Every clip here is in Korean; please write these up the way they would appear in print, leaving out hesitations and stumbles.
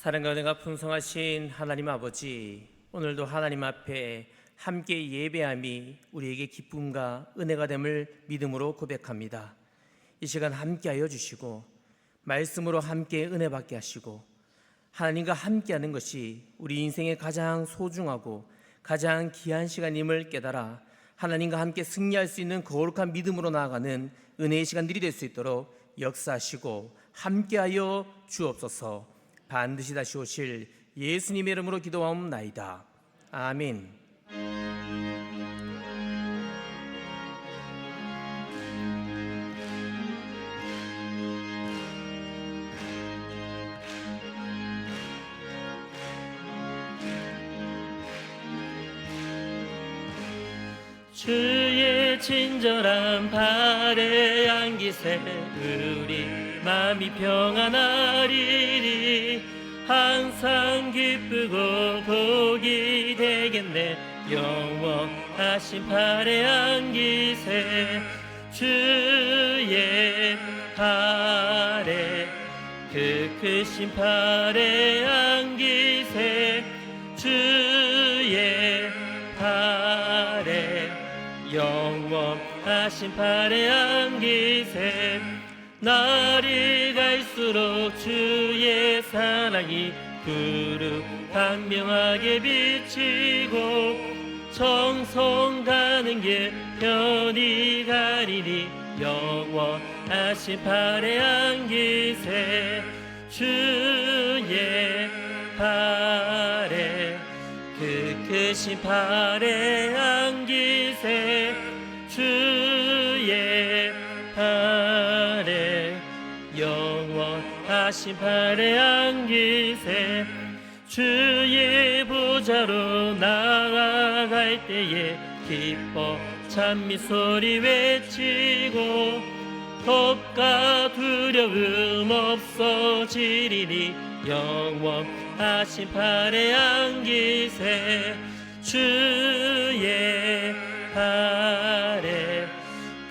사랑과 은혜가 풍성하신 하나님 아버지, 오늘도 하나님 앞에 함께 예배함이 우리에게 기쁨과 은혜가 됨을 믿음으로 고백합니다. 이 시간 함께하여 주시고 말씀으로 함께 은혜 받게 하시고 하나님과 함께하는 것이 우리 인생의 가장 소중하고 가장 귀한 시간임을 깨달아 하나님과 함께 승리할 수 있는 거룩한 믿음으로 나아가는 은혜의 시간들이 될 수 있도록 역사하시고 함께하여 주옵소서. 반드시 다시 오실 예수님의 이름으로 기도하옵나이다. 아멘. 주의 친절한 발에 안기세 우리 마음이 평안하리니 항상 기쁘고 복이 되겠네. 영원하신 발에 안기세 주의 발에 그 크신 발에 안기세 주의 발에 영원하신 발에 안기세. 날이 갈수록 주의 사랑이 두루 광명하게 비치고 정성 가는 길 편히 가리니 영원하신 발에 안기세 주의 발에 그 크신 발에 안기세 주의 발에 영원하신 발에 안기세. 주의 보좌로 나아갈 때에 기뻐 찬미 소리 외치고 겁과 두려움 없어지리니 영원하신 발에 안기세 주의 발에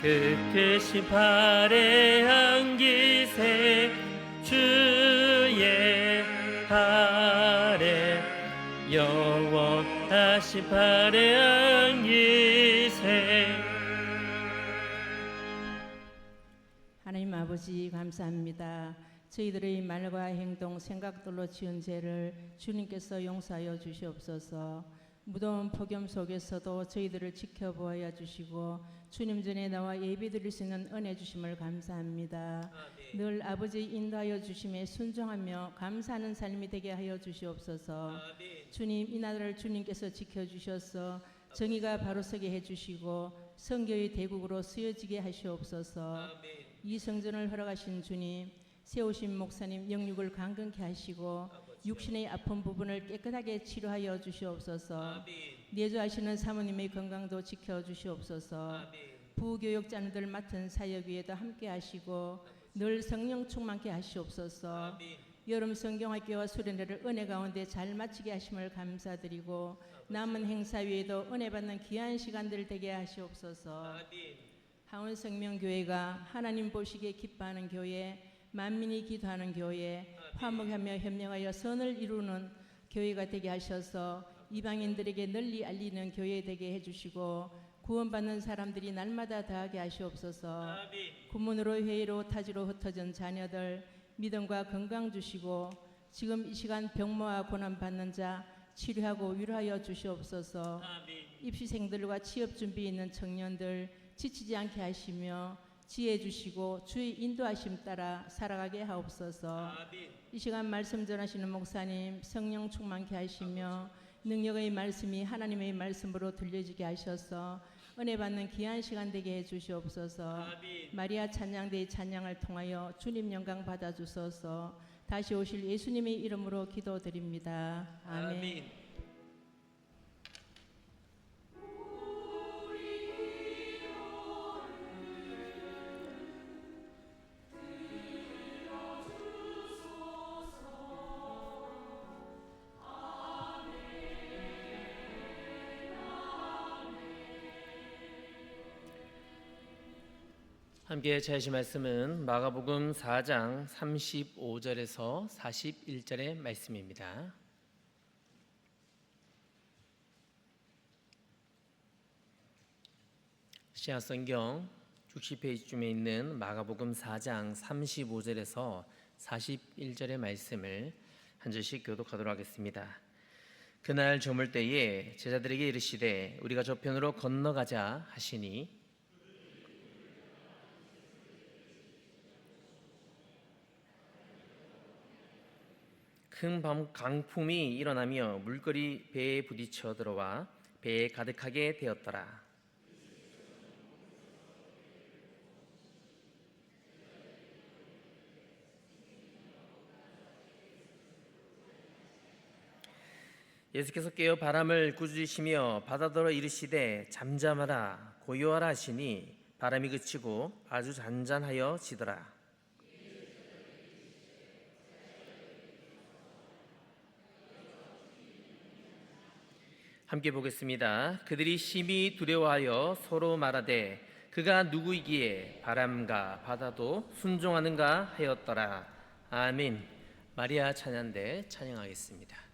그 크신 발에 안기세 주의 발에 영원하신 발에 안기세. 하나님 아버지 감사합니다. 저희들의 말과 행동, 생각들로 지은 죄를 주님께서 용서하여 주시옵소서. 무더운 폭염 속에서도 저희들을 지켜보아야 주시고 주님 전에 나와 예배드릴 수 있는 은혜 주심을 감사합니다. 늘 아버지 인도하여 주심에 순종하며 감사하는 삶이 되게 하여 주시옵소서. 주님, 이 나라를 주님께서 지켜주셔서 정의가 바로 서게 해주시고 성교의 대국으로 쓰여지게 하시옵소서. 이 성전을 허락하신 주님, 세우신 목사님 영육을 강건케 하시고 육신의 아픈 부분을 깨끗하게 치료하여 주시옵소서. 내조하시는 사모님의 건강도 지켜주시옵소서. 부교육자들 맡은 사역 위에도 함께 하시고 늘 성령 충만케 하시옵소서. 여름 성경학교와 수련회를 은혜 가운데 잘 마치게 하심을 감사드리고 남은 행사 위에도 은혜 받는 귀한 시간들 되게 하시옵소서. 하원생명교회가 하나님 보시기에 기뻐하는 교회, 만민이 기도하는 교회, 화목하며 협력하여 선을 이루는 교회가 되게 하셔서 이방인들에게 널리 알리는 교회 되게 해주시고 구원받는 사람들이 날마다 더하게 하시옵소서. 구문으로 회의로 타지로 흩어진 자녀들 믿음과 건강 주시고 지금 이 시간 병모와 고난받는 자 치료하고 위로하여 주시옵소서. 입시생들과 취업 준비 있는 청년들 지치지 않게 하시며 지혜 주시고 주의 인도하심 따라 살아가게 하옵소서. 이 시간 말씀 전하시는 목사님 성령 충만케 하시며 능력의 말씀이 하나님의 말씀으로 들려지게 하셔서 은혜 받는 귀한 시간 되게 해 주시옵소서. 마리아 찬양대의 찬양을 통하여 주님 영광 받아 주소서. 다시 오실 예수님의 이름으로 기도드립니다. 아멘. 함께 제하실 말씀은 마가복음 4장 35절에서 41절의 말씀입니다. 시아성경 60페이지쯤에 있는 마가복음 4장 35절에서 41절의 말씀을 한 절씩 교독하도록 하겠습니다. 그날 저물 때에 제자들에게 이르시되 우리가 저편으로 건너가자 하시니 큰 강풍이 일어나며 물결이 배에 부딪혀 들어와 배에 가득하게 되었더라. 예수께서 깨어 바람을 꾸짖으시며 바다더러 이르시되 잠잠하라 고요하라 하시니 바람이 그치고 아주 잔잔하여 지더라. 함께 보겠습니다. 그들이 심히 두려워하여 서로 말하되 그가 누구이기에 바람과 바다도 순종하는가 하였더라. 아멘. 마리아 찬양대 찬양하겠습니다.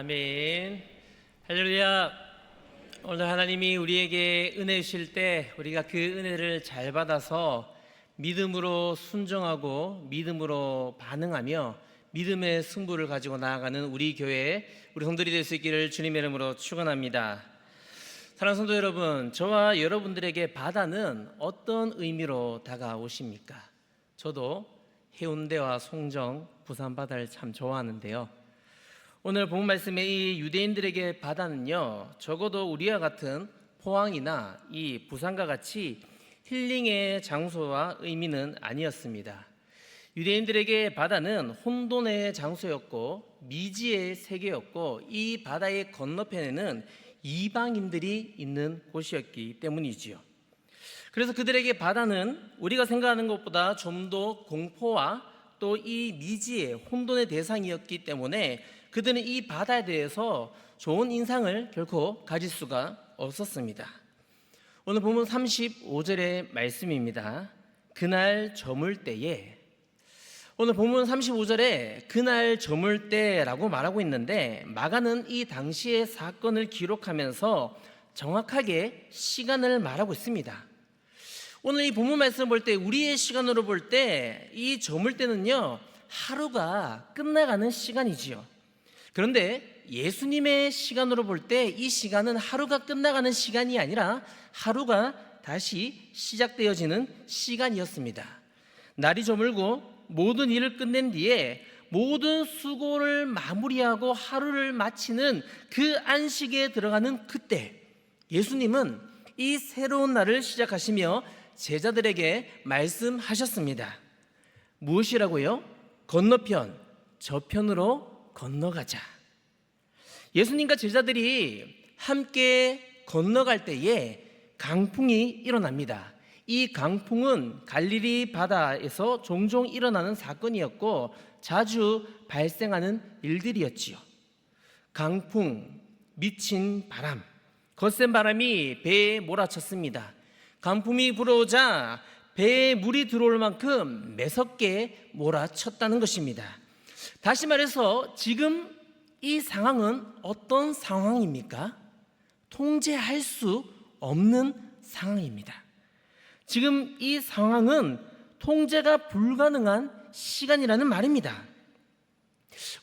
아멘. 할렐루야. 오늘 하나님이 우리에게 은혜 주실 때 우리가 그 은혜를 잘 받아서 믿음으로 순종하고 믿음으로 반응하며 믿음의 승부를 가지고 나아가는 우리 교회, 우리 성도들이 될 수 있기를 주님의 이름으로 축원합니다. 사랑하는 성도 여러분, 저와 여러분들에게 바다는 어떤 의미로 다가오십니까? 저도 해운대와 송정, 부산 바다를 참 좋아하는데요. 오늘 본 말씀의 이 유대인들에게 바다는요, 적어도 우리와 같은 포항이나 이 부산과 같이 힐링의 장소와 의미는 아니었습니다. 유대인들에게 바다는 혼돈의 장소였고 미지의 세계였고, 이 바다의 건너편에는 이방인들이 있는 곳이었기 때문이지요. 그래서 그들에게 바다는 우리가 생각하는 것보다 좀 더 공포와 또 이 미지의 혼돈의 대상이었기 때문에 그들은 이 바다에 대해서 좋은 인상을 결코 가질 수가 없었습니다. 오늘 본문 35절의 말씀입니다. 그날 저물 때에, 오늘 본문 35절에 그날 저물 때라고 말하고 있는데, 마가는 이 당시의 사건을 기록하면서 정확하게 시간을 말하고 있습니다. 오늘 이 본문 말씀을 볼 때, 우리의 시간으로 볼 때 이 저물 때는요, 하루가 끝나가는 시간이지요. 그런데 예수님의 시간으로 볼 때 이 시간은 하루가 끝나가는 시간이 아니라 하루가 다시 시작되어지는 시간이었습니다. 날이 저물고 모든 일을 끝낸 뒤에 모든 수고를 마무리하고 하루를 마치는 그 안식에 들어가는 그때, 예수님은 이 새로운 날을 시작하시며 제자들에게 말씀하셨습니다. 무엇이라고요? 건너편, 저편으로 건너가자. 예수님과 제자들이 함께 건너갈 때에 강풍이 일어납니다. 이 강풍은 갈릴리 바다에서 종종 일어나는 사건이었고 자주 발생하는 일들이었지요. 강풍, 미친 바람, 거센 바람이 배에 몰아쳤습니다. 강풍이 불어오자 배에 물이 들어올 만큼 매섭게 몰아쳤다는 것입니다. 다시 말해서 지금 이 상황은 어떤 상황입니까? 통제할 수 없는 상황입니다. 지금 이 상황은 통제가 불가능한 시간이라는 말입니다.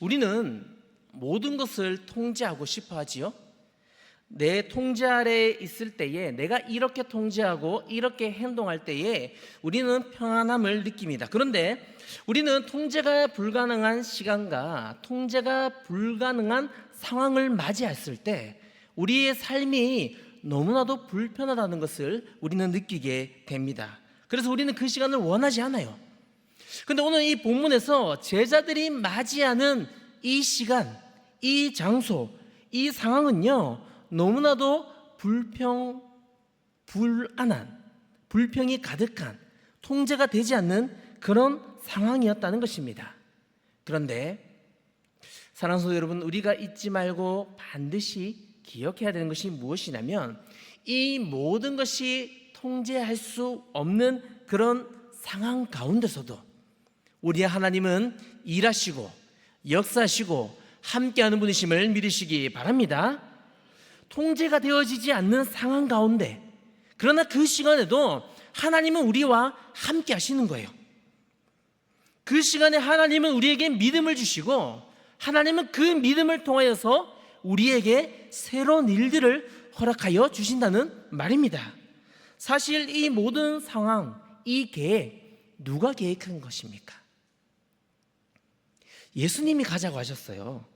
우리는 모든 것을 통제하고 싶어 하지요. 내 통제 아래에 있을 때에, 내가 이렇게 통제하고 이렇게 행동할 때에 우리는 평안함을 느낍니다. 그런데 우리는 통제가 불가능한 시간과 통제가 불가능한 상황을 맞이했을 때 우리의 삶이 너무나도 불편하다는 것을 우리는 느끼게 됩니다. 그래서 우리는 그 시간을 원하지 않아요. 그런데 오늘 이 본문에서 제자들이 맞이하는 이 시간, 이 장소, 이 상황은요, 너무나도 불안한, 불평이 가득한, 통제가 되지 않는 그런 상황이었다는 것입니다. 그런데 사랑하는 성도 여러분, 우리가 잊지 말고 반드시 기억해야 되는 것이 무엇이냐면, 이 모든 것이 통제할 수 없는 그런 상황 가운데서도 우리 하나님은 일하시고 역사하시고 함께하는 분이심을 믿으시기 바랍니다. 통제가 되어지지 않는 상황 가운데, 그러나 그 시간에도 하나님은 우리와 함께 하시는 거예요. 그 시간에 하나님은 우리에게 믿음을 주시고 하나님은 그 믿음을 통하여서 우리에게 새로운 일들을 허락하여 주신다는 말입니다. 사실 이 모든 상황, 이 계획, 누가 계획한 것입니까? 예수님이 가자고 하셨어요.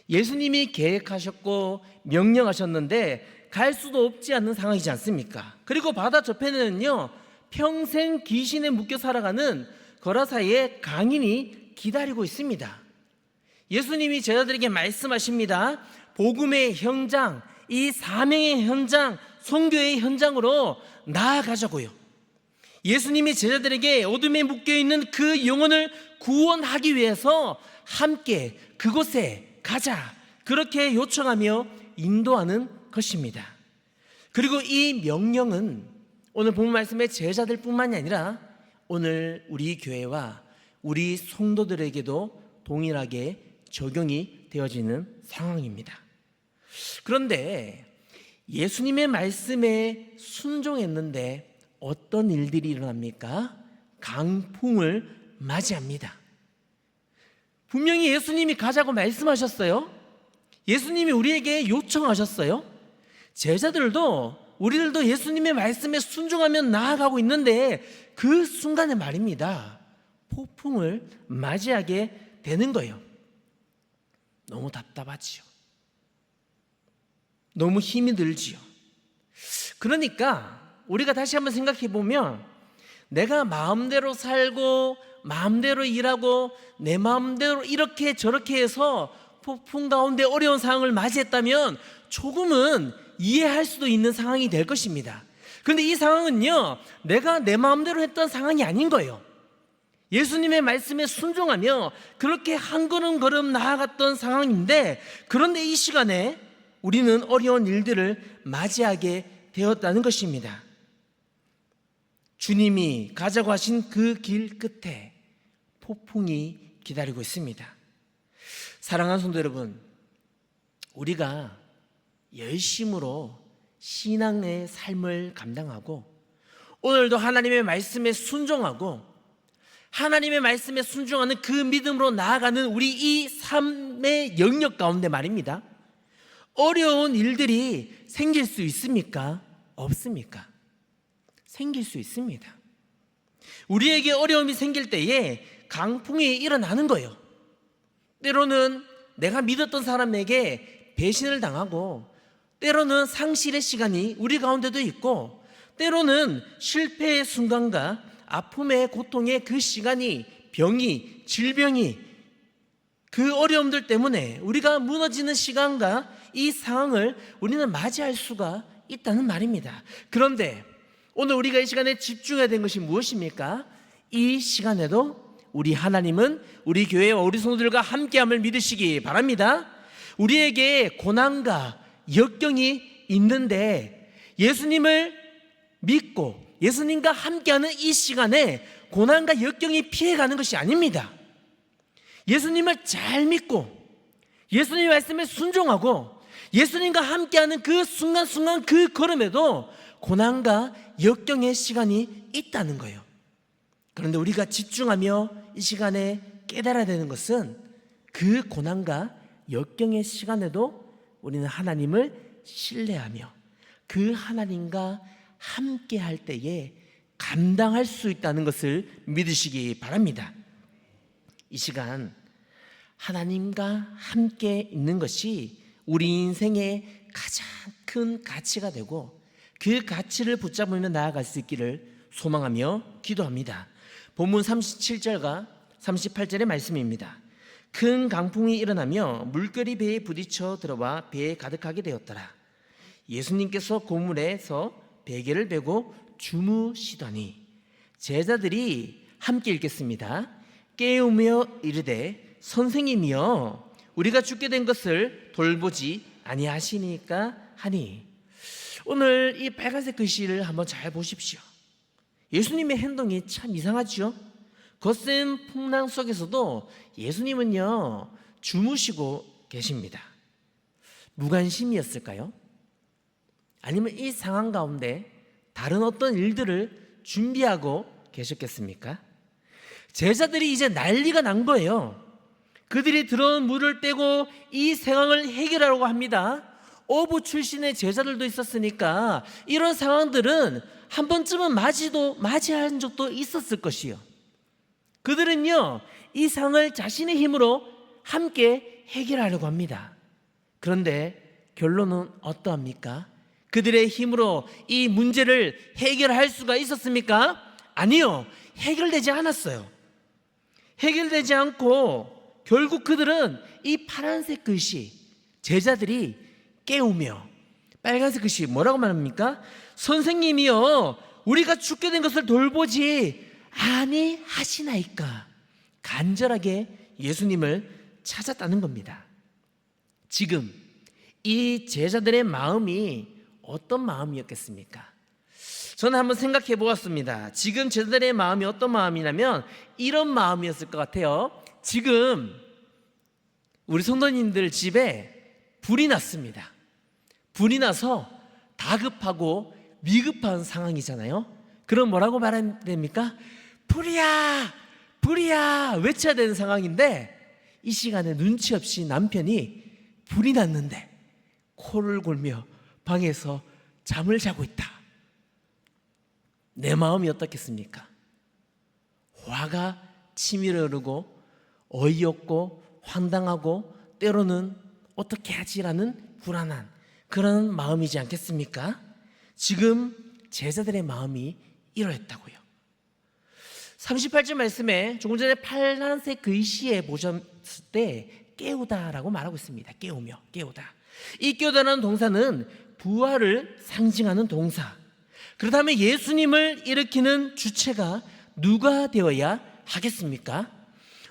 예수님이 계획하셨고 명령하셨는데 갈 수도 없지 않는 상황이지 않습니까? 그리고 바다 저편에는요, 평생 귀신에 묶여 살아가는 거라사의 강인이 기다리고 있습니다. 예수님이 제자들에게 말씀하십니다. 복음의 현장, 이 사명의 현장, 선교의 현장으로 나아가자고요. 예수님이 제자들에게 어둠에 묶여있는 그 영혼을 구원하기 위해서 함께 그곳에 가자, 그렇게 요청하며 인도하는 것입니다. 그리고 이 명령은 오늘 본 말씀의 제자들 뿐만이 아니라 오늘 우리 교회와 우리 성도들에게도 동일하게 적용이 되어지는 상황입니다. 그런데 예수님의 말씀에 순종했는데 어떤 일들이 일어납니까? 강풍을 맞이합니다. 분명히 예수님이 가자고 말씀하셨어요. 예수님이 우리에게 요청하셨어요. 제자들도 우리들도 예수님의 말씀에 순종하며 나아가고 있는데 그 순간에 말입니다, 폭풍을 맞이하게 되는 거예요. 너무 답답하지요. 너무 힘이 들지요. 그러니까 우리가 다시 한번 생각해 보면, 내가 마음대로 살고 마음대로 일하고 내 마음대로 이렇게 저렇게 해서 폭풍 가운데 어려운 상황을 맞이했다면 조금은 이해할 수도 있는 상황이 될 것입니다. 그런데 이 상황은요, 내가 내 마음대로 했던 상황이 아닌 거예요. 예수님의 말씀에 순종하며 그렇게 한 걸음 나아갔던 상황인데, 그런데 이 시간에 우리는 어려운 일들을 맞이하게 되었다는 것입니다. 주님이 가자고 하신 그 길 끝에 폭풍이 기다리고 있습니다. 사랑하는 성도 여러분, 우리가 열심으로 신앙의 삶을 감당하고 오늘도 하나님의 말씀에 순종하고 하나님의 말씀에 순종하는 그 믿음으로 나아가는 우리 이 삶의 영역 가운데 말입니다, 어려운 일들이 생길 수 있습니까? 없습니까? 생길 수 있습니다. 우리에게 어려움이 생길 때에 강풍이 일어나는 거예요. 때로는 내가 믿었던 사람에게 배신을 당하고, 때로는 상실의 시간이 우리 가운데도 있고, 때로는 실패의 순간과 아픔의 고통의 그 시간이, 병이, 질병이, 그 어려움들 때문에 우리가 무너지는 시간과 이 상황을 우리는 맞이할 수가 있다는 말입니다. 그런데 오늘 우리가 이 시간에 집중해야 되는 것이 무엇입니까? 이 시간에도 우리 하나님은 우리 교회와 우리 성도들과 함께함을 믿으시기 바랍니다. 우리에게 고난과 역경이 있는데 예수님을 믿고 예수님과 함께하는 이 시간에 고난과 역경이 피해가는 것이 아닙니다. 예수님을 잘 믿고 예수님의 말씀에 순종하고 예수님과 함께하는 그 순간순간 그 걸음에도 고난과 역경의 시간이 있다는 거예요. 그런데 우리가 집중하며 이 시간에 깨달아야 되는 것은 그 고난과 역경의 시간에도 우리는 하나님을 신뢰하며 그 하나님과 함께 할 때에 감당할 수 있다는 것을 믿으시기 바랍니다. 이 시간 하나님과 함께 있는 것이 우리 인생의 가장 큰 가치가 되고 그 가치를 붙잡으며 나아갈 수 있기를 소망하며 기도합니다. 본문 37절과 38절의 말씀입니다. 큰 강풍이 일어나며 물결이 배에 부딪혀 들어와 배에 가득하게 되었더라. 예수님께서 고물에서 베개를 베고 주무시더니 제자들이 함께 읽겠습니다. 깨우며 이르되 선생님이여 우리가 죽게 된 것을 돌보지 아니하시니까 하니. 오늘 이 빨간색 글씨를 한번 잘 보십시오. 예수님의 행동이 참 이상하죠. 거센 풍랑 속에서도 예수님은요 주무시고 계십니다. 무관심이었을까요? 아니면 이 상황 가운데 다른 어떤 일들을 준비하고 계셨겠습니까? 제자들이 이제 난리가 난 거예요. 그들이 들어온 물을 떼고 이 상황을 해결하려고 합니다. 어부 출신의 제자들도 있었으니까 이런 상황들은 한 번쯤은 맞이한 적도 있었을 것이요. 그들은요 이 상황을 자신의 힘으로 함께 해결하려고 합니다. 그런데 결론은 어떠합니까? 그들의 힘으로 이 문제를 해결할 수가 있었습니까? 아니요, 해결되지 않았어요. 해결되지 않고 결국 그들은 이 파란색 글씨, 제자들이 깨우며, 빨간색 글씨 뭐라고 말합니까? 선생님이여 우리가 죽게 된 것을 돌보지 아니하시나이까, 간절하게 예수님을 찾았다는 겁니다. 지금 이 제자들의 마음이 어떤 마음이었겠습니까? 저는 한번 생각해 보았습니다. 지금 제자들의 마음이 어떤 마음이냐면 이런 마음이었을 것 같아요. 지금 우리 성도님들 집에 불이 났습니다. 불이 나서 다급하고 위급한 상황이잖아요. 그럼 뭐라고 말해야 됩니까? 불이야! 불이야! 외쳐야 되는 상황인데, 이 시간에 눈치 없이 남편이 불이 났는데 코를 골며 방에서 잠을 자고 있다. 내 마음이 어떻겠습니까? 화가 치밀어 오르고 어이없고 황당하고 때로는 어떻게 하지라는 불안한 그런 마음이지 않겠습니까? 지금 제자들의 마음이 이러했다고요. 38절 말씀에 조금 전에 파란색 글씨에 보셨을 때 깨우다라고 말하고 있습니다. 깨우며, 깨우다. 이 깨우다라는 동사는 부활을 상징하는 동사. 그렇다면 예수님을 일으키는 주체가 누가 되어야 하겠습니까?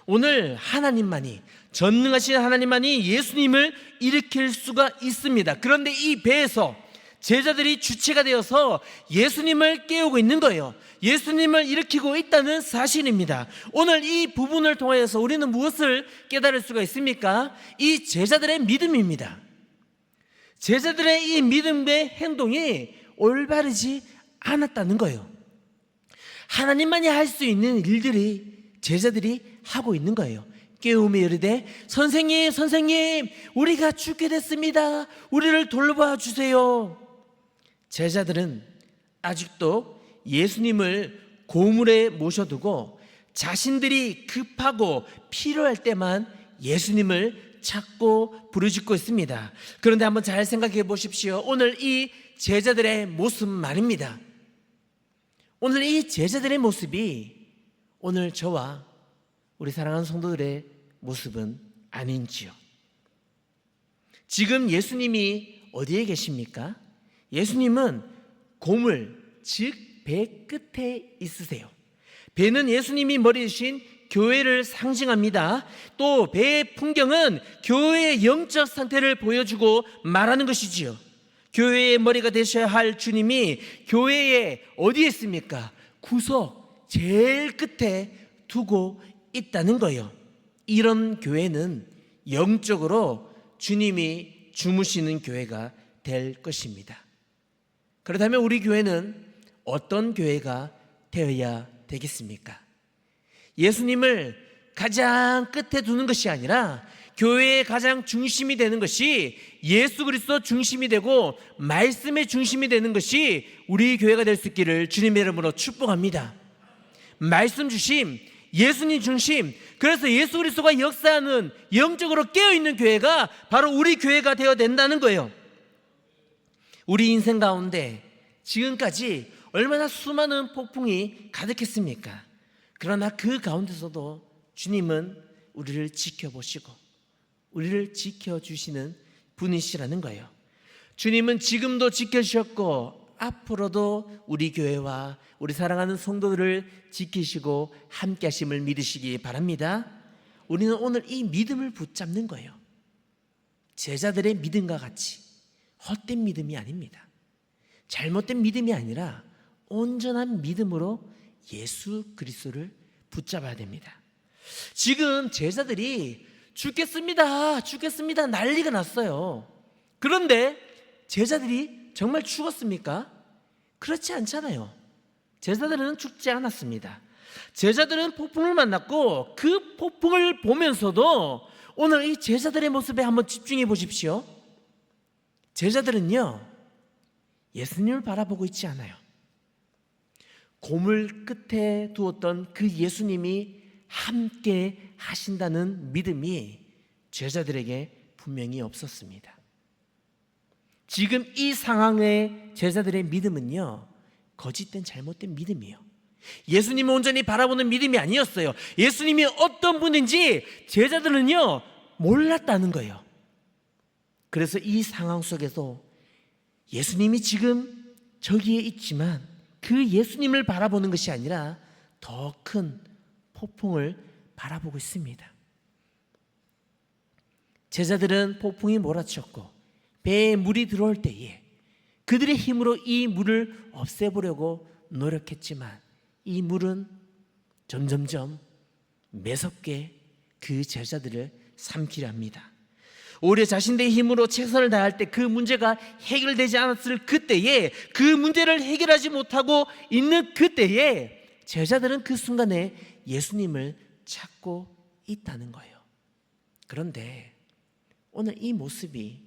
오늘 하나님만이, 전능하신 하나님만이 예수님을 일으킬 수가 있습니다. 그런데 이 배에서 제자들이 주체가 되어서 예수님을 깨우고 있는 거예요. 예수님을 일으키고 있다는 사실입니다. 오늘 이 부분을 통해서 우리는 무엇을 깨달을 수가 있습니까? 이 제자들의 믿음입니다. 제자들의 이 믿음의 행동이 올바르지 않았다는 거예요. 하나님만이 할 수 있는 일들이 제자들이 하고 있는 거예요. 깨우며 이르되 선생님, 선생님, 우리가 죽게 됐습니다. 우리를 돌봐 주세요. 제자들은 아직도 예수님을 고물에 모셔두고 자신들이 급하고 필요할 때만 예수님을 찾고 부르짖고 있습니다. 그런데 한번 잘 생각해 보십시오. 오늘 이 제자들의 모습 말입니다. 오늘 이 제자들의 모습이 오늘 저와 우리 사랑하는 성도들의 모습은 아닌지요. 지금 예수님이 어디에 계십니까? 예수님은 고물, 즉 배 끝에 있으세요. 배는 예수님이 머리 대신 교회를 상징합니다. 또 배의 풍경은 교회의 영적 상태를 보여주고 말하는 것이지요. 교회의 머리가 되셔야 할 주님이 교회에 어디에 있습니까? 구석 제일 끝에 두고 있다는 거예요. 이런 교회는 영적으로 주님이 주무시는 교회가 될 것입니다. 그렇다면 우리 교회는 어떤 교회가 되어야 되겠습니까? 예수님을 가장 끝에 두는 것이 아니라 교회의 가장 중심이 되는 것이 예수 그리스도 중심이 되고 말씀의 중심이 되는 것이 우리 교회가 될 수 있기를 주님의 이름으로 축복합니다. 말씀 중심, 예수님 중심, 그래서 예수 그리스도가 역사하는 영적으로 깨어있는 교회가 바로 우리 교회가 되어야 된다는 거예요. 우리 인생 가운데 지금까지 얼마나 수많은 폭풍이 가득했습니까? 그러나 그 가운데서도 주님은 우리를 지켜보시고 우리를 지켜주시는 분이시라는 거예요. 주님은 지금도 지켜주셨고 앞으로도 우리 교회와 우리 사랑하는 성도들을 지키시고 함께 하심을 믿으시기 바랍니다. 우리는 오늘 이 믿음을 붙잡는 거예요. 제자들의 믿음과 같이 헛된 믿음이 아닙니다. 잘못된 믿음이 아니라 온전한 믿음으로 예수 그리스도를 붙잡아야 됩니다. 지금 제자들이 죽겠습니다, 죽겠습니다 난리가 났어요. 그런데 제자들이 정말 죽었습니까? 그렇지 않잖아요. 제자들은 죽지 않았습니다. 제자들은 폭풍을 만났고 그 폭풍을 보면서도 오늘 이 제자들의 모습에 한번 집중해 보십시오. 제자들은요, 예수님을 바라보고 있지 않아요. 고물 끝에 두었던 그 예수님이 함께 하신다는 믿음이 제자들에게 분명히 없었습니다. 지금 이 상황의 제자들의 믿음은요, 거짓된 잘못된 믿음이에요. 예수님을 온전히 바라보는 믿음이 아니었어요. 예수님이 어떤 분인지 제자들은요 몰랐다는 거예요. 그래서 이 상황 속에서 예수님이 지금 저기에 있지만 그 예수님을 바라보는 것이 아니라 더 큰 폭풍을 바라보고 있습니다. 제자들은 폭풍이 몰아쳤고 배에 물이 들어올 때에 그들의 힘으로 이 물을 없애보려고 노력했지만 이 물은 점점점 매섭게 그 제자들을 삼키려 합니다. 오히려 자신들의 힘으로 최선을 다할 때 그 문제가 해결되지 않았을 그때에, 그 문제를 해결하지 못하고 있는 그때에 제자들은 그 순간에 예수님을 찾고 있다는 거예요. 그런데 오늘 이 모습이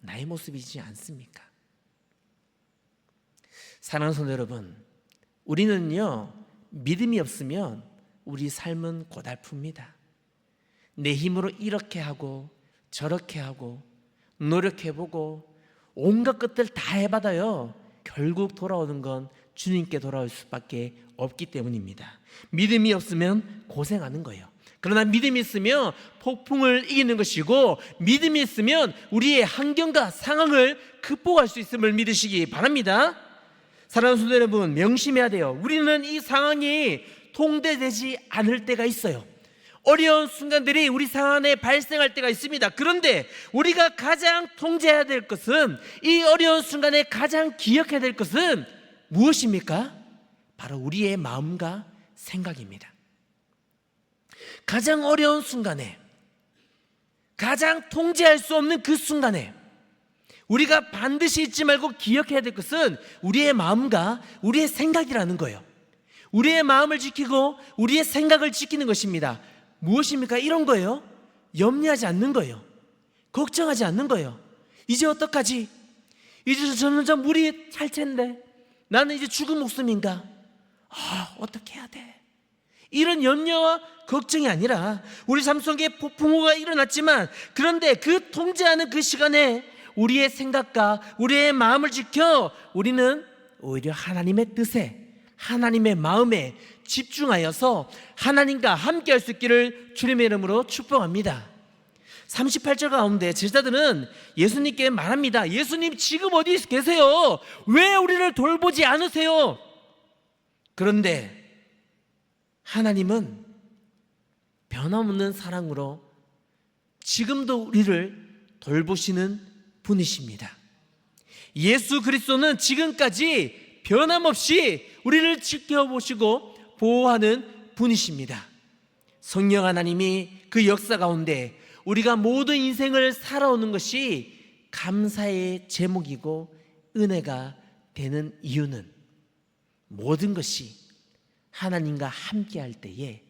나의 모습이지 않습니까? 사랑하는 성도 여러분, 우리는요, 믿음이 없으면 우리 삶은 고달픕니다. 내 힘으로 이렇게 하고 저렇게 하고 노력해보고 온갖 것들 다 해봐도요, 결국 돌아오는 건 주님께 돌아올 수밖에 없기 때문입니다. 믿음이 없으면 고생하는 거예요. 그러나 믿음이 있으면 폭풍을 이기는 것이고, 믿음이 있으면 우리의 환경과 상황을 극복할 수 있음을 믿으시기 바랍니다. 사랑하는 성도 여러분, 명심해야 돼요. 우리는 이 상황이 통제되지 않을 때가 있어요. 어려운 순간들이 우리 상황 안에 발생할 때가 있습니다. 그런데 우리가 가장 통제해야 될 것은, 이 어려운 순간에 가장 기억해야 될 것은 무엇입니까? 바로 우리의 마음과 생각입니다. 가장 어려운 순간에, 가장 통제할 수 없는 그 순간에 우리가 반드시 잊지 말고 기억해야 될 것은 우리의 마음과 우리의 생각이라는 거예요. 우리의 마음을 지키고 우리의 생각을 지키는 것입니다. 무엇입니까? 이런 거예요. 염려하지 않는 거예요. 걱정하지 않는 거예요. 이제 어떡하지? 이제 저는 저 물이 찰 텐데, 나는 이제 죽은 목숨인가? 어떻게 해야 돼? 이런 염려와 걱정이 아니라, 우리 삶 속에 폭풍우가 일어났지만, 그런데 그 통제하는 그 시간에 우리의 생각과 우리의 마음을 지켜 우리는 오히려 하나님의 뜻에, 하나님의 마음에 집중하여서 하나님과 함께 할 수 있기를 주님의 이름으로 축복합니다. 38절 가운데 제자들은 예수님께 말합니다. 예수님, 지금 어디 계세요? 왜 우리를 돌보지 않으세요? 그런데 하나님은 변함없는 사랑으로 지금도 우리를 돌보시는 분이십니다. 예수 그리스도는 지금까지 변함없이 우리를 지켜보시고 보호하는 분이십니다. 성령 하나님이 그 역사 가운데 우리가 모든 인생을 살아오는 것이 감사의 제목이고 은혜가 되는 이유는, 모든 것이 하나님과 함께 할 때에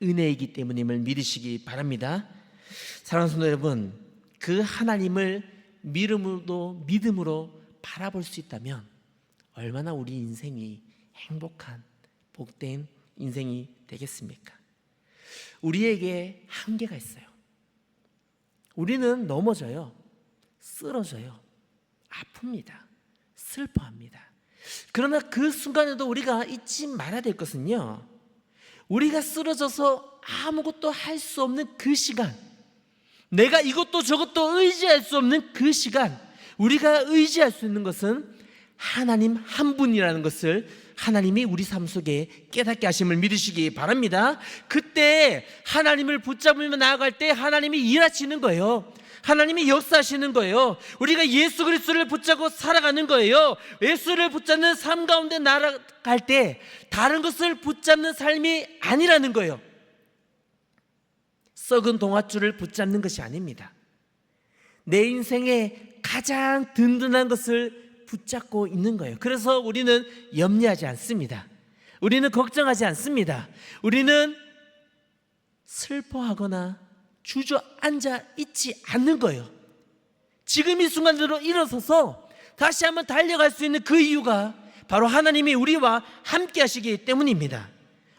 은혜이기 때문임을 믿으시기 바랍니다. 사랑하는 성도 여러분, 그 하나님을 믿음으로 바라볼 수 있다면 얼마나 우리 인생이 행복한 복된 인생이 되겠습니까? 우리에게 한계가 있어요. 우리는 넘어져요. 쓰러져요. 아픕니다. 슬퍼합니다. 그러나 그 순간에도 우리가 잊지 말아야 될 것은요, 우리가 쓰러져서 아무것도 할 수 없는 그 시간, 내가 이것도 저것도 의지할 수 없는 그 시간, 우리가 의지할 수 있는 것은 하나님 한 분이라는 것을 하나님이 우리 삶 속에 깨닫게 하심을 믿으시기 바랍니다. 그때 하나님을 붙잡으며 나아갈 때 하나님이 일하시는 거예요. 하나님이 역사하시는 거예요. 우리가 예수 그리스도를 붙잡고 살아가는 거예요. 예수를 붙잡는 삶 가운데 나아갈 때 다른 것을 붙잡는 삶이 아니라는 거예요. 썩은 동아줄을 붙잡는 것이 아닙니다. 내 인생에 가장 든든한 것을 붙잡고 있는 거예요. 그래서 우리는 염려하지 않습니다. 우리는 걱정하지 않습니다. 우리는 슬퍼하거나 주저앉아 있지 않는 거예요. 지금 이 순간대로 일어서서 다시 한번 달려갈 수 있는 그 이유가 바로 하나님이 우리와 함께 하시기 때문입니다.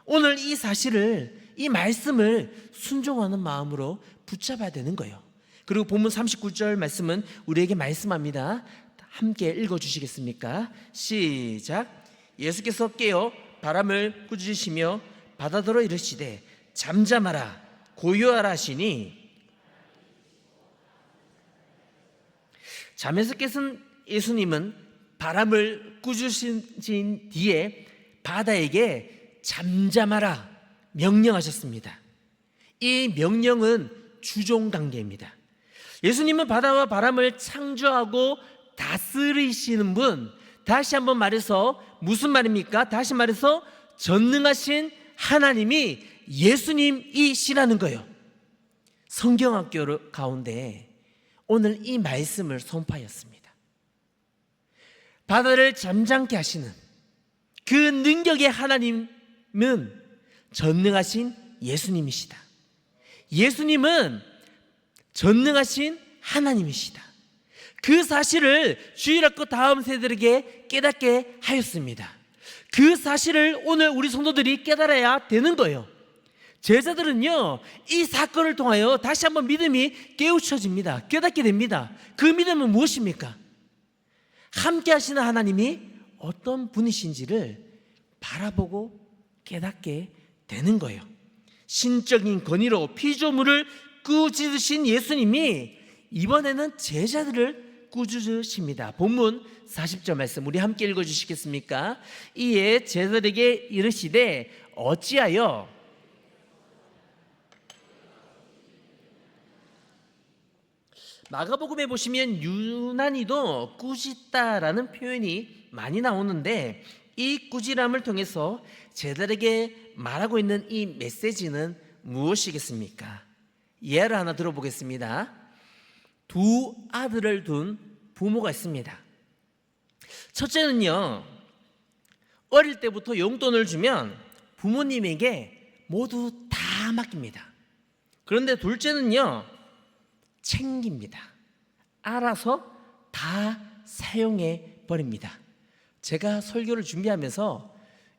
오늘 이 사실을, 이 말씀을 순종하는 마음으로 붙잡아야 되는 거예요. 그리고 본문 39절 말씀은 우리에게 말씀합니다. 함께 읽어주시겠습니까? 시작. 예수께서 깨어 바람을 꾸짖으시며 바다더러 이르시되 잠잠하라 고요하라 하시니, 잠에서 깨신 예수님은 바람을 꾸짖으신 뒤에 바다에게 잠잠하라 명령하셨습니다. 이 명령은 주종관계입니다. 예수님은 바다와 바람을 창조하고 다스리시는 분, 다시 한번 말해서 무슨 말입니까? 다시 말해서 전능하신 하나님이 예수님이시라는 거예요. 성경학교 가운데 오늘 이 말씀을 선포하였습니다. 바다를 잠잠케 하시는 그 능력의 하나님은 전능하신 예수님이시다. 예수님은 전능하신 하나님이시다. 그 사실을 주일학교 다음 세대들에게 깨닫게 하였습니다. 그 사실을 오늘 우리 성도들이 깨달아야 되는 거예요. 제자들은요, 이 사건을 통하여 다시 한번 믿음이 깨우쳐집니다. 깨닫게 됩니다. 그 믿음은 무엇입니까? 함께 하시는 하나님이 어떤 분이신지를 바라보고 깨닫게 되는 거예요. 신적인 권위로 피조물을 꾸짖으신 예수님이 이번에는 제자들을 꾸짖으십니다. 본문 40절 말씀 우리 함께 읽어주시겠습니까? 이에 제자들에게 이르시되 어찌하여 마가복음에 보시면 유난히도 꾸짖다라는 표현이 많이 나오는데 이 꾸지람을 통해서 제자들에게 말하고 있는 이 메시지는 무엇이겠습니까? 예를 하나 들어보겠습니다. 두 아들을 둔 부모가 있습니다. 첫째는요, 어릴 때부터 용돈을 주면 부모님에게 모두 다 맡깁니다. 그런데 둘째는요, 챙깁니다. 알아서 다 사용해 버립니다. 제가 설교를 준비하면서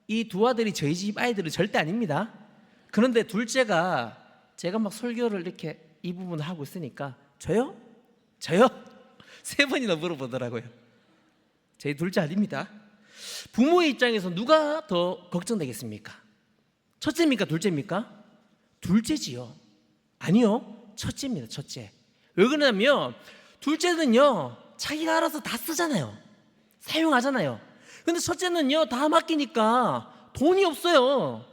이 두 아들이 저희 집 아이들은 절대 아닙니다. 그런데 둘째가 제가 막 설교를 이렇게 이 부분을 하고 있으니까 저요? 세 번이나 물어보더라고요. 저희 둘째 아닙니다. 부모의 입장에서 누가 더 걱정되겠습니까? 첫째입니까? 둘째입니까? 둘째지요. 아니요, 첫째입니다. 첫째. 왜 그러냐면 둘째는요, 자기가 알아서 다 쓰잖아요. 사용하잖아요. 근데 첫째는요, 다 맡기니까 돈이 없어요.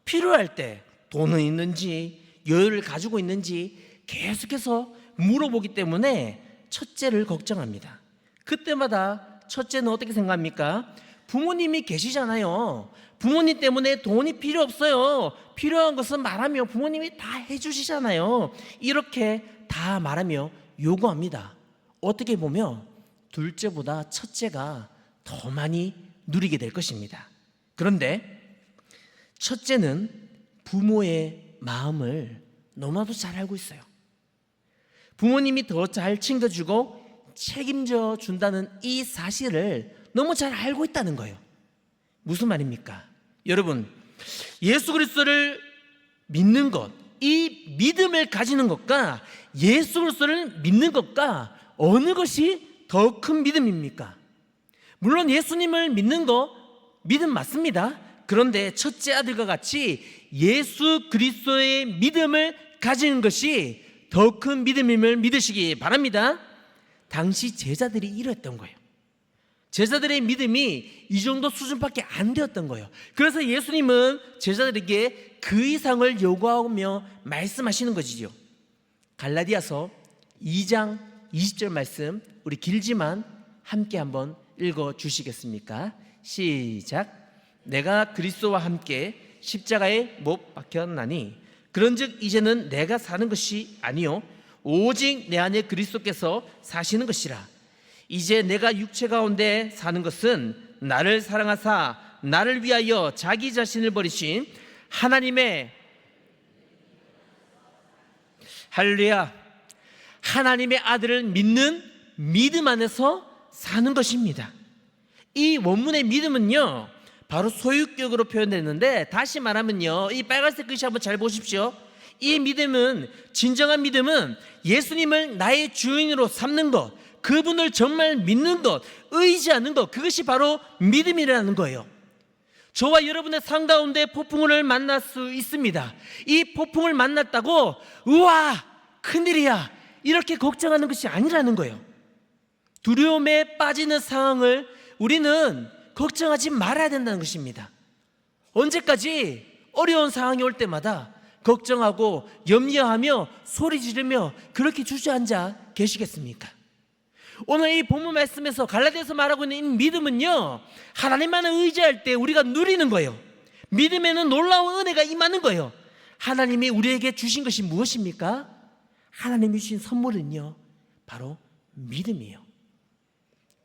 필요할 때 돈은 있는지 여유를 가지고 있는지 계속해서 물어보기 때문에 첫째를 걱정합니다. 그때마다 첫째는 어떻게 생각합니까? 부모님이 계시잖아요. 부모님 때문에 돈이 필요 없어요. 필요한 것은 말하면 부모님이 다 해주시잖아요. 이렇게 다 말하며 요구합니다. 어떻게 보면 둘째보다 첫째가 더 많이 누리게 될 것입니다. 그런데 첫째는 부모의 마음을 너무나도 잘 알고 있어요. 부모님이 더 잘 챙겨주고 책임져 준다는 이 사실을 너무 잘 알고 있다는 거예요. 무슨 말입니까? 여러분, 예수 그리스도를 믿는 것, 이 믿음을 가지는 것과 예수 그리스도를 믿는 것과 어느 것이 더 큰 믿음입니까? 물론 예수님을 믿는 거 믿음 맞습니다. 그런데 첫째 아들과 같이 예수 그리스도의 믿음을 가지는 것이 더 큰 믿음임을 믿으시기 바랍니다. 당시 제자들이 이랬던 거예요. 제자들의 믿음이 이 정도 수준밖에 안 되었던 거예요. 그래서 예수님은 제자들에게 그 이상을 요구하며 말씀하시는 것이죠. 갈라디아서 2장 20절 말씀 우리 길지만 함께 한번 읽어 주시겠습니까? 시작. 내가 그리스도와 함께 십자가에 못 박혔나니 그런즉 이제는 내가 사는 것이 아니요 오직 내 안에 그리스도께서 사시는 것이라. 이제 내가 육체 가운데 사는 것은 나를 사랑하사 나를 위하여 자기 자신을 버리신 하나님의 할렐루야, 하나님의 아들을 믿는 믿음 안에서 사는 것입니다. 이 원문의 믿음은요 바로 소유격으로 표현됐는데, 다시 말하면요, 이 빨간색 글씨 한번 잘 보십시오. 이 믿음은, 진정한 믿음은 예수님을 나의 주인으로 삼는 것, 그분을 정말 믿는 것, 의지하는 것, 그것이 바로 믿음이라는 거예요. 저와 여러분의 삶 가운데 폭풍을 만날 수 있습니다. 이 폭풍을 만났다고 우와 큰일이야 이렇게 걱정하는 것이 아니라는 거예요. 두려움에 빠지는 상황을 우리는 걱정하지 말아야 된다는 것입니다. 언제까지 어려운 상황이 올 때마다 걱정하고 염려하며 소리 지르며 그렇게 주저앉아 계시겠습니까? 오늘 이 본문 말씀에서 갈라디아서 말하고 있는 이 믿음은요, 하나님만을 의지할 때 우리가 누리는 거예요. 믿음에는 놀라운 은혜가 임하는 거예요. 하나님이 우리에게 주신 것이 무엇입니까? 하나님이 주신 선물은요, 바로 믿음이에요.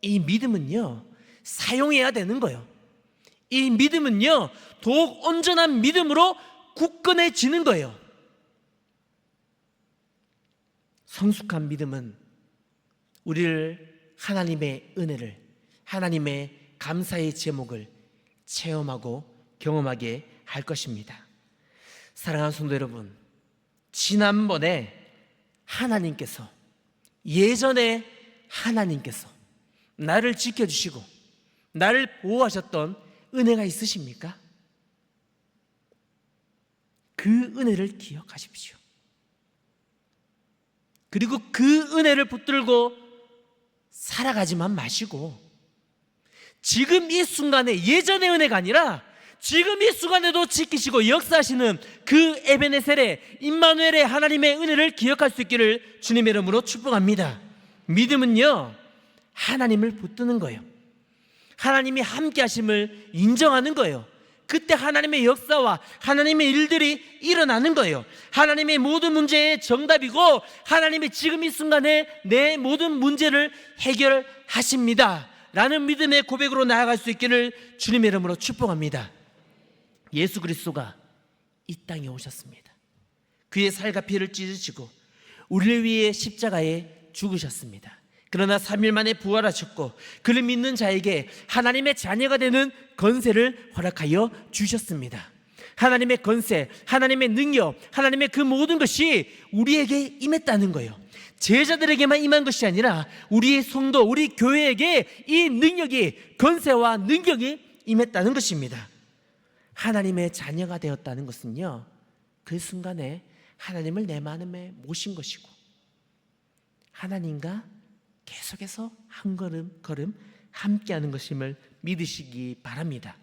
이 믿음은요, 사용해야 되는 거예요. 이 믿음은요, 더욱 온전한 믿음으로 굳건해지는 거예요. 성숙한 믿음은 우리를 하나님의 은혜를, 하나님의 감사의 제목을 체험하고 경험하게 할 것입니다. 사랑하는 성도 여러분, 지난번에 하나님께서, 예전에 하나님께서 나를 지켜주시고 나를 보호하셨던 은혜가 있으십니까? 그 은혜를 기억하십시오. 그리고 그 은혜를 붙들고 살아가지만 마시고, 지금 이 순간에, 예전의 은혜가 아니라 지금 이 순간에도 지키시고 역사하시는 그 에베네셀의, 임마누엘의 하나님의 은혜를 기억할 수 있기를 주님의 이름으로 축복합니다. 믿음은요, 하나님을 붙드는 거예요. 하나님이 함께 하심을 인정하는 거예요. 그때 하나님의 역사와 하나님의 일들이 일어나는 거예요. 하나님의 모든 문제의 정답이고, 하나님이 지금 이 순간에 내 모든 문제를 해결하십니다 라는 믿음의 고백으로 나아갈 수 있기를 주님의 이름으로 축복합니다. 예수 그리스도가 이 땅에 오셨습니다. 그의 살과 피를 찢으시고 우리를 위해 십자가에 죽으셨습니다. 그러나 3일 만에 부활하셨고, 그를 믿는 자에게 하나님의 자녀가 되는 권세를 허락하여 주셨습니다. 하나님의 권세, 하나님의 능력, 하나님의 그 모든 것이 우리에게 임했다는 거예요. 제자들에게만 임한 것이 아니라 우리의 성도, 우리 교회에게 이 능력이, 권세와 능력이 임했다는 것입니다. 하나님의 자녀가 되었다는 것은요, 그 순간에 하나님을 내 마음에 모신 것이고, 하나님과 계속해서 한 걸음 함께하는 것임을 믿으시기 바랍니다.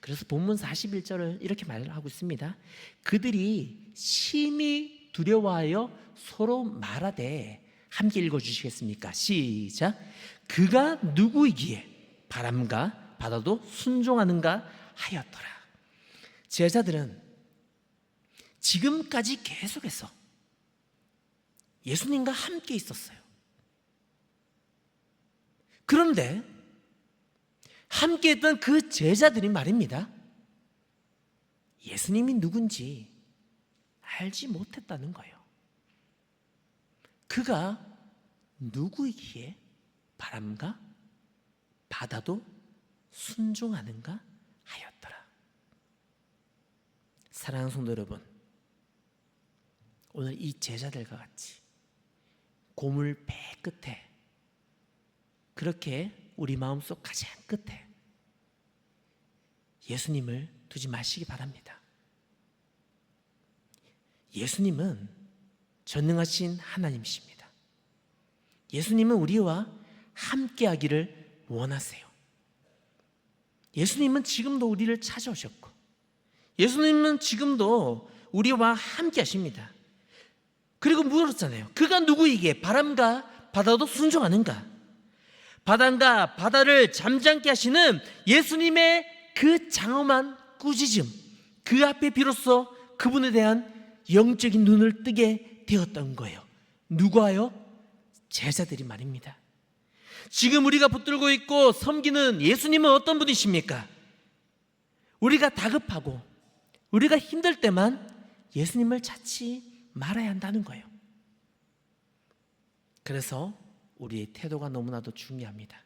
그래서 본문 41절을 이렇게 말하고 있습니다. 그들이 심히 두려워하여 서로 말하되, 함께 읽어주시겠습니까? 시작. 그가 누구이기에 바람과 바다도 순종하는가 하였더라. 제자들은 지금까지 계속해서 예수님과 함께 있었어요. 그런데 함께했던 그 제자들이 말입니다, 예수님이 누군지 알지 못했다는 거예요. 그가 누구이기에 바람과 바다도 순종하는가 하였더라. 사랑하는 성도 여러분, 오늘 이 제자들과 같이 고물 배 끝에, 그렇게 우리 마음속 가장 끝에 예수님을 두지 마시기 바랍니다. 예수님은 전능하신 하나님이십니다. 예수님은 우리와 함께하기를 원하세요. 예수님은 지금도 우리를 찾아오셨고, 예수님은 지금도 우리와 함께 하십니다. 그리고 물었잖아요. 그가 누구이기에 바람과 바다도 순종하는가? 바다가 바다를 잠잠케 하시는 예수님의 그 장엄한 꾸짖음, 그 앞에 비로소 그분에 대한 영적인 눈을 뜨게 되었던 거예요. 누가요? 제자들이 말입니다. 지금 우리가 붙들고 있고 섬기는 예수님은 어떤 분이십니까? 우리가 다급하고 우리가 힘들 때만 예수님을 찾지 말아야 한다는 거예요. 그래서 우리의 태도가 너무나도 중요합니다.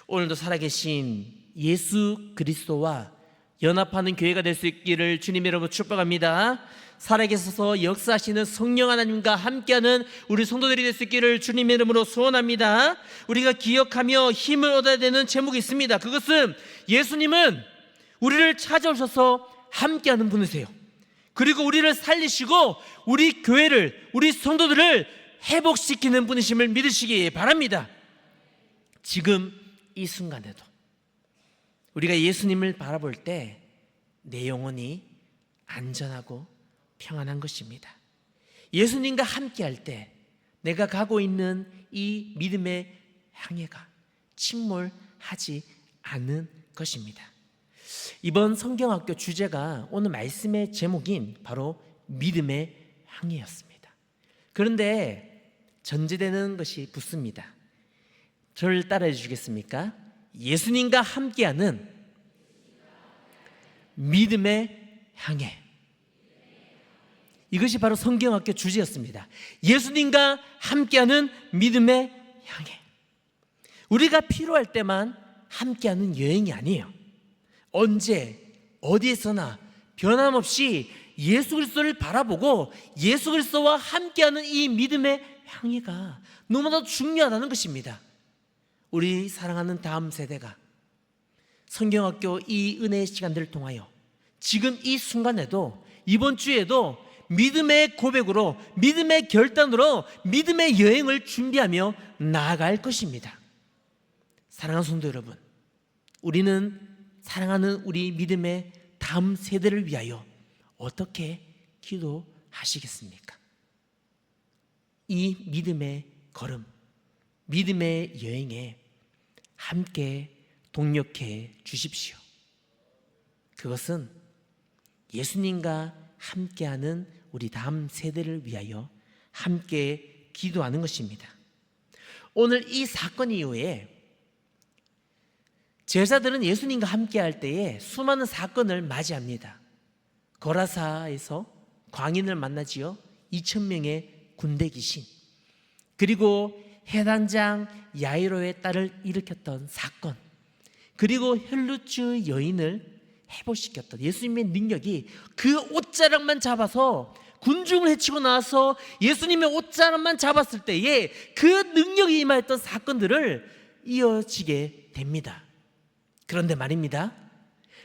오늘도 살아계신 예수 그리스도와 연합하는 교회가 될 수 있기를 주님의 이름으로 축복합니다. 살아계셔서 역사하시는 성령 하나님과 함께하는 우리 성도들이 될 수 있기를 주님의 이름으로 소원합니다. 우리가 기억하며 힘을 얻어야 되는 제목이 있습니다. 그것은 예수님은 우리를 찾아오셔서 함께하는 분이세요. 그리고 우리를 살리시고 우리 교회를, 우리 성도들을 회복시키는 분이심을 믿으시기 바랍니다. 지금 이 순간에도 우리가 예수님을 바라볼 때 내 영혼이 안전하고 평안한 것입니다. 예수님과 함께할 때 내가 가고 있는 이 믿음의 항해가 침몰하지 않는 것입니다. 이번 성경학교 주제가 오늘 말씀의 제목인 바로 믿음의 항해였습니다. 그런데 전제되는 것이 붙습니다. 저를 따라해 주시겠습니까? 예수님과 함께하는 믿음의 향해. 이것이 바로 성경학교 주제였습니다. 예수님과 함께하는 믿음의 향해. 우리가 필요할 때만 함께하는 여행이 아니에요. 언제 어디에서나 변함없이 예수 그리스도를 바라보고 예수 그리스도와 함께하는 이 믿음의 향해가 너무나도 중요하다는 것입니다. 우리 사랑하는 다음 세대가 성경학교 이 은혜의 시간들을 통하여 지금 이 순간에도 이번 주에도 믿음의 고백으로 믿음의 결단으로 믿음의 여행을 준비하며 나아갈 것입니다. 사랑하는 성도 여러분, 우리는 사랑하는 우리 믿음의 다음 세대를 위하여 어떻게 기도하시겠습니까? 이 믿음의 걸음, 믿음의 여행에 함께 동력해 주십시오. 그것은 예수님과 함께하는 우리 다음 세대를 위하여 함께 기도하는 것입니다. 오늘 이 사건 이후에 제자들은 예수님과 함께할 때에 수많은 사건을 맞이합니다. 거라사에서 광인을 만나지요. 2,000명의 군대 귀신, 그리고 해단장 야이로의 딸을 일으켰던 사건, 그리고 혈루증 여인을 회복시켰던 예수님의 능력이 그 옷자락만 잡아서 군중을 해치고 나서 예수님의 옷자락만 잡았을 때에 그 능력이 임하였던 사건들을 이어지게 됩니다. 그런데 말입니다,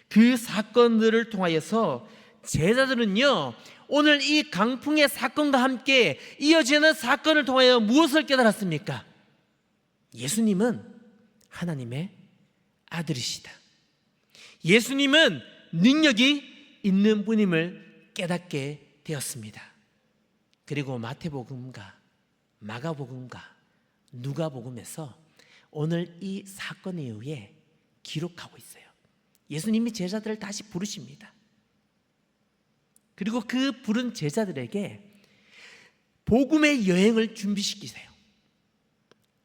그 사건들을 통하여서 제자들은요, 오늘 이 강풍의 사건과 함께 이어지는 사건을 통하여 무엇을 깨달았습니까? 예수님은 하나님의 아들이시다. 예수님은 능력이 있는 분임을 깨닫게 되었습니다. 그리고 마태복음과 마가복음과 누가복음에서 오늘 이 사건 이후에 기록하고 있어요. 예수님이 제자들을 다시 부르십니다. 그리고 그 부른 제자들에게 복음의 여행을 준비시키세요.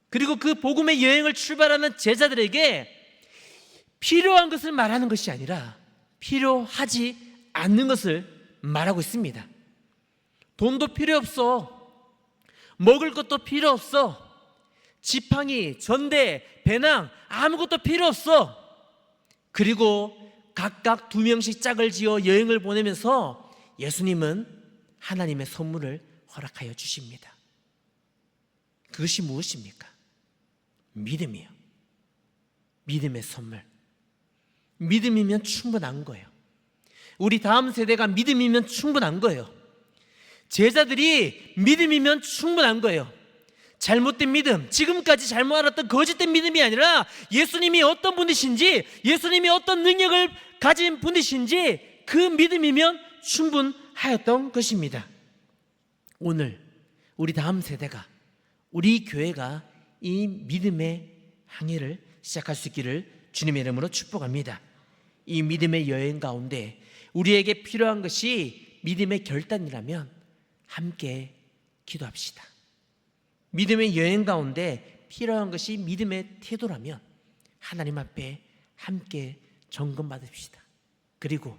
그리고 그 복음의 여행을 출발하는 제자들에게 필요한 것을 말하는 것이 아니라 필요하지 않는 것을 말하고 있습니다. 돈도 필요 없어. 먹을 것도 필요 없어. 지팡이, 전대, 배낭 아무것도 필요 없어. 그리고 각각 2명씩 짝을 지어 여행을 보내면서 예수님은 하나님의 선물을 허락하여 주십니다. 그것이 무엇입니까? 믿음이요. 믿음의 선물. 믿음이면 충분한 거예요. 우리 다음 세대가 믿음이면 충분한 거예요. 제자들이 믿음이면 충분한 거예요. 잘못된 믿음, 지금까지 잘못 알았던 거짓된 믿음이 아니라 예수님이 어떤 분이신지, 예수님이 어떤 능력을 가진 분이신지 그 믿음이면 충분하였던 것입니다. 오늘 우리 다음 세대가, 우리 교회가 이 믿음의 항해를 시작할 수 있기를 주님의 이름으로 축복합니다. 이 믿음의 여행 가운데 우리에게 필요한 것이 믿음의 결단이라면 함께 기도합시다. 믿음의 여행 가운데 필요한 것이 믿음의 태도라면 하나님 앞에 함께 점검받읍시다. 그리고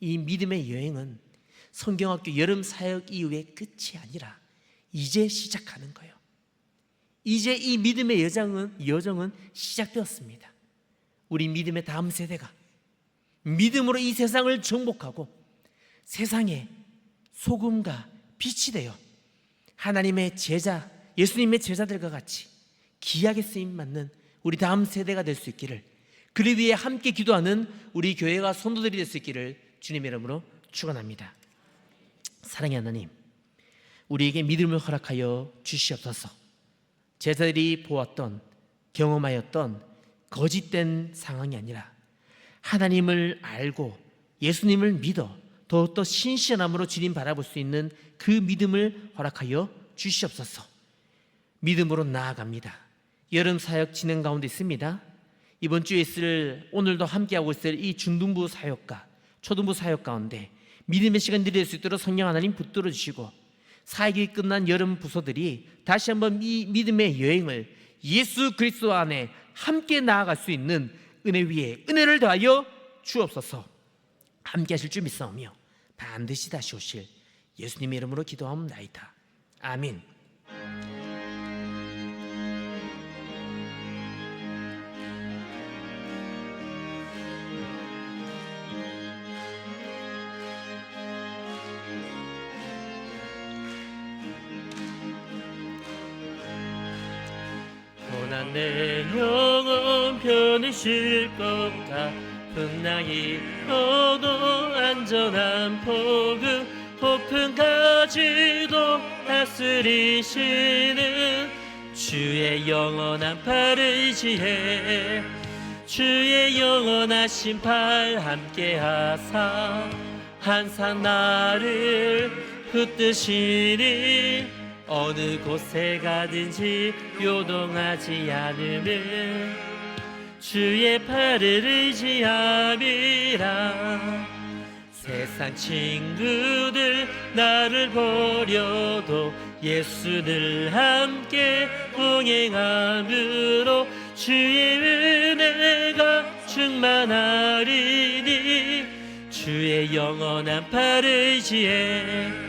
이 믿음의 여행은 성경학교 여름 사역 이후의 끝이 아니라 이제 시작하는 거예요. 이제 이 믿음의 여정은 시작되었습니다. 우리 믿음의 다음 세대가 믿음으로 이 세상을 정복하고 세상의 소금과 빛이 되어 하나님의 제자, 예수님의 제자들과 같이 귀하게 쓰임받는 우리 다음 세대가 될 수 있기를, 그를 위해 함께 기도하는 우리 교회가 성도들이 될 수 있기를 주님의 이름으로 축원합니다. 사랑의 하나님, 우리에게 믿음을 허락하여 주시옵소서. 제자들이 보았던, 경험하였던 거짓된 상황이 아니라 하나님을 알고 예수님을 믿어 더욱더 신실함으로 주님 바라볼 수 있는 그 믿음을 허락하여 주시옵소서. 믿음으로 나아갑니다. 여름 사역 진행 가운데 있습니다. 이번 주에 오늘도 함께하고 있을 이 중등부 사역과 초등부 사역 가운데 믿음의 시간들이 될 수 있도록 성령 하나님 붙들어 주시고, 사역이 끝난 여름 부서들이 다시 한번 이 믿음의 여행을 예수 그리스도 안에 함께 나아갈 수 있는 은혜 위에 은혜를 더하여 주옵소서. 함께 하실 줄 믿사오며 반드시 다시 오실 예수님의 이름으로 기도하옵나이다. 아멘. 고난 내 영혼 편히 쉴 것 같은 나이 너도 안전한 복음 높은 가지도 다스리시는 주의 영원한 팔을 의지해 주의 영원하신 팔 함께하사 항상 나를 붙드시니 어느 곳에 가든지 요동하지 않으면 주의 팔을 의지함이라. 세상 친구들 나를 버려도 예수를 함께 동행함으로 주의 은혜가 충만하리니 주의 영원한 팔을 의지해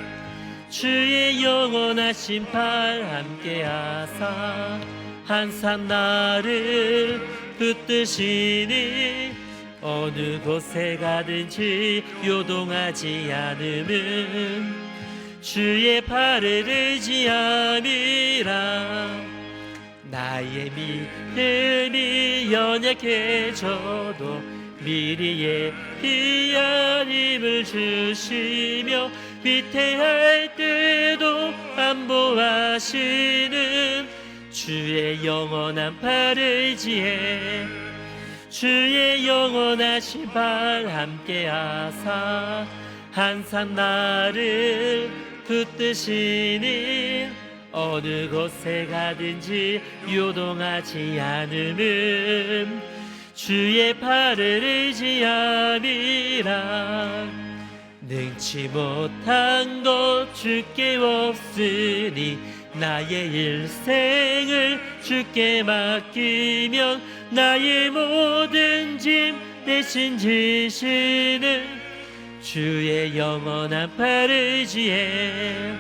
주의 영원하신 팔 함께하사 항상 나를 붙드시니 어느 곳에 가든지 요동하지 않으면 주의 팔을 의지함이라. 나의 믿음이 연약해져도 미리 예비한 힘을 주시며 위태할 때도 안보하시는 주의 영원한 팔을 의지해 주의 영원하신 팔 함께하사 항상 나를 붙드시니 어느 곳에 가든지 요동하지 않으면 주의 팔을 의지함이라. 능치 못한 것 주께 없으니 나의 일생을 주께 맡기면 나의 모든 짐 대신 지시는 주의 영원한 팔을 의지해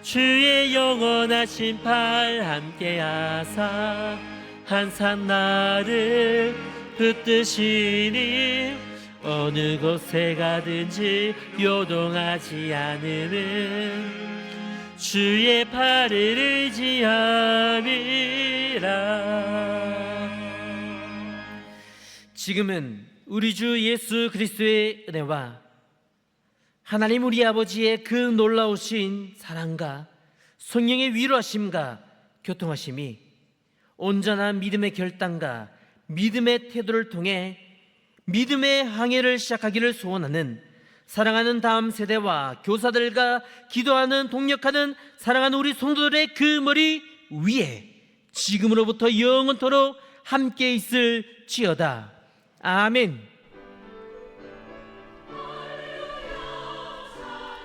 주의 영원하신 팔 함께하사 항상 나를 붙드시니 어느 곳에 가든지 요동하지 않으면 주의 팔을 의지함이라. 지금은 우리 주 예수 그리스도의 은혜와 하나님 우리 아버지의 그 놀라우신 사랑과 성령의 위로하심과 교통하심이 온전한 믿음의 결단과 믿음의 태도를 통해 믿음의 항해를 시작하기를 소원하는 사랑하는 다음 세대와 교사들과 기도하는 동력하는 사랑하는 우리 성도들의 그 머리 위에 지금으로부터 영원토록 함께 있을지어다. 아멘.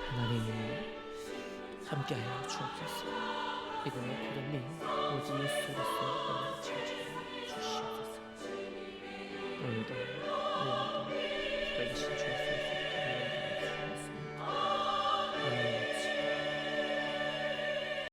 하나님 함께하여 주옵소서. 이번에 그러니 오직 예수 그리스도의 주시옵소서. 오늘도 기다리신 주옵소서.